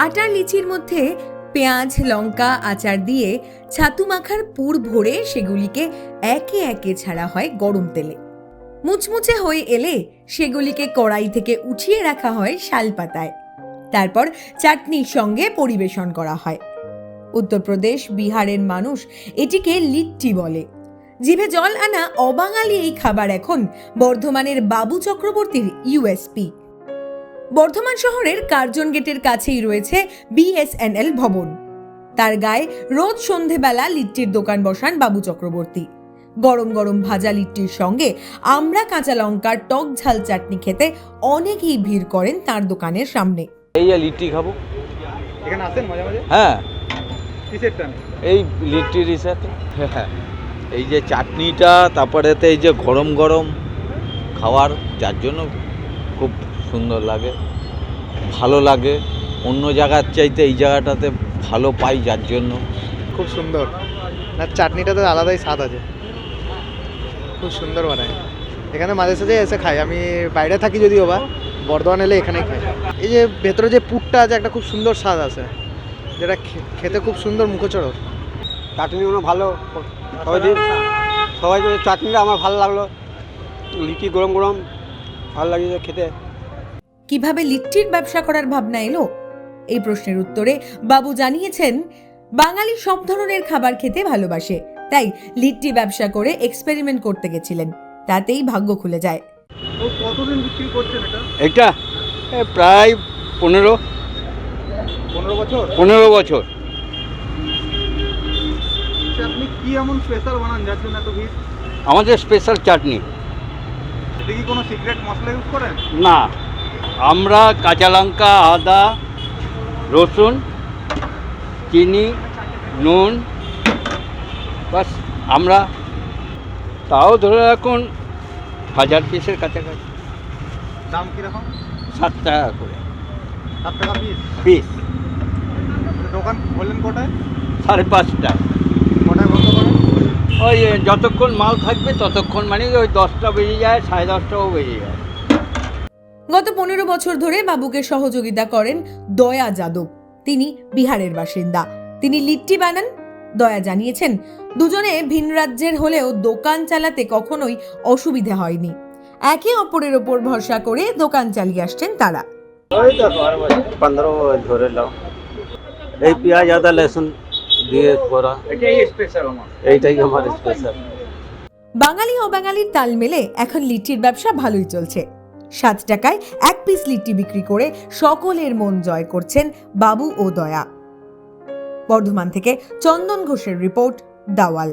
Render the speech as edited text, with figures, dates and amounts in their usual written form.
আটার লিচির মধ্যে পেঁয়াজ, লঙ্কা, আচার দিয়ে ছাতু মাখার পুর ভরে সেগুলিকে একে একে ছাড়া হয় গরম তেলে। মুচমুচে হয়ে এলে সেগুলিকে কড়াই থেকে উঠিয়ে রাখা হয় শালপাতায়। তারপর চাটনির সঙ্গে পরিবেশন করা হয়। উত্তরপ্রদেশ, বিহারের মানুষ এটিকে লিট্টি বলে। জিভে জল আনা অবাঙালি এই খাবার এখন বর্ধমানের বাবু চক্রবর্তীর ইউএসপি। বর্ধমান শহরের কার্জন গেটের কাছেই রয়েছে বিএসএনএল ভবন। তার গায়ে রোজ সন্ধেবেলা লিট্টির দোকান বসান বাবু চক্রবর্তী। গরম গরম ভাজা লিট্টির সঙ্গে আমড়া, কাঁচা লঙ্কার টক ঝাল চাটনি খেতে অনেকেই ভিড় করেন তার দোকানের সামনে। এই যে লিট্টি খাবো, এখানে আসেন মাঝে মাঝে? হ্যাঁ, কিসের টানে? এই লিট্টির সাথে এই যে চাটনিটা, তারপরে এই যে গরম গরম খাওয়ার, যার জন্য খুব সুন্দর লাগে, ভালো লাগে। অন্য জায়গার চাইতে এই জায়গাটাতে ভালো পাই, যার জন্য খুব সুন্দর। না, চাটনিটাতে আলাদাই স্বাদ আছে, খুব সুন্দর বানায়। এখানে মাঝে সাঝে এসে খাই, আমি বাইরে থাকি যদিও বা, বর্ধমান এলে এখানেই খাই। এই যে ভেতরে যে পুরটা আছে, একটা খুব সুন্দর স্বাদ আছে, যেটা খেতে খুব সুন্দর মুখচড়ক। চাটনিগুলো ভালো, সবাই চাটনিটা আমার ভালো লাগলো। লিট্টি গরম গরম ভালো লাগিয়েছে খেতে। কিভাবে লিট্টির ব্যবসা করার ভাবনা এলো? এই প্রশ্নের উত্তরে বাবু জানিয়েছেন, বাঙালি সব ধরনের খাবার খেতে ভালোবাসে, তাই লিট্টি ব্যবসা করে এক্সপেরিমেন্ট করতে গেছিলেন, তাতেই ভাগ্য খুলে যায়। কতদিন বিক্রি করছেন এটা? এটা প্রায় 15 বছর। 15 বছর। আপনি কি এমন স্পেশাল বানান যার জন্য এত ভিড়? আমাদের স্পেশাল চাটনি। এটা কি কোনো সিক্রেট মশলা ইউজ করেন? না, আমরা কাঁচা লঙ্কা, আদা, রসুন, চিনি, নুন, বাস। আমরা তাও ধরে রাখুন 1000 পিসের কাছাকাছি। দাম কীরকম? 7 টাকা করে 7 টাকা পিস। পিস। দোকান বললেন কোটায়? 5:30টা। কোটায় বন্ধ করেন? ওই যতক্ষণ মাল থাকবে ততক্ষণ, মানে ওই 10টা বেজে যায়, 10:30টাও বেজে যায়। গত 15 বছর ধরে বাবুকে সহযোগিতা করেন দয়া যাদব। তিনি বিহারের বাসিন্দা। তিনি লিট্টি বানান। দয়া জানিয়েছেন, দুজনে ভিন রাজ্যের হলেও দোকান চালাতে কখনোই অসুবিধা হয়নি। একে অপরের ওপর ভরসা করে দোকান চালিয়ে আসছেন তারা। ওই দেখো 15 ধরে নাও। এই পেঁয়াজ, আদা, রসুন দিয়ে করা, এটাই স্পেশাল আমার, এইটাই আমার স্পেশাল। বাঙালি ও বাঙালির তাল মেলে এখন লিট্টির ব্যবসা ভালোই চলছে। 7 টাকায় 1 পিস লিট্টি বিক্রি করে সকলের মন জয় করছেন বাবু ও দয়া। বর্ধমান থেকে চন্দন ঘোষের রিপোর্ট, দাওয়াল।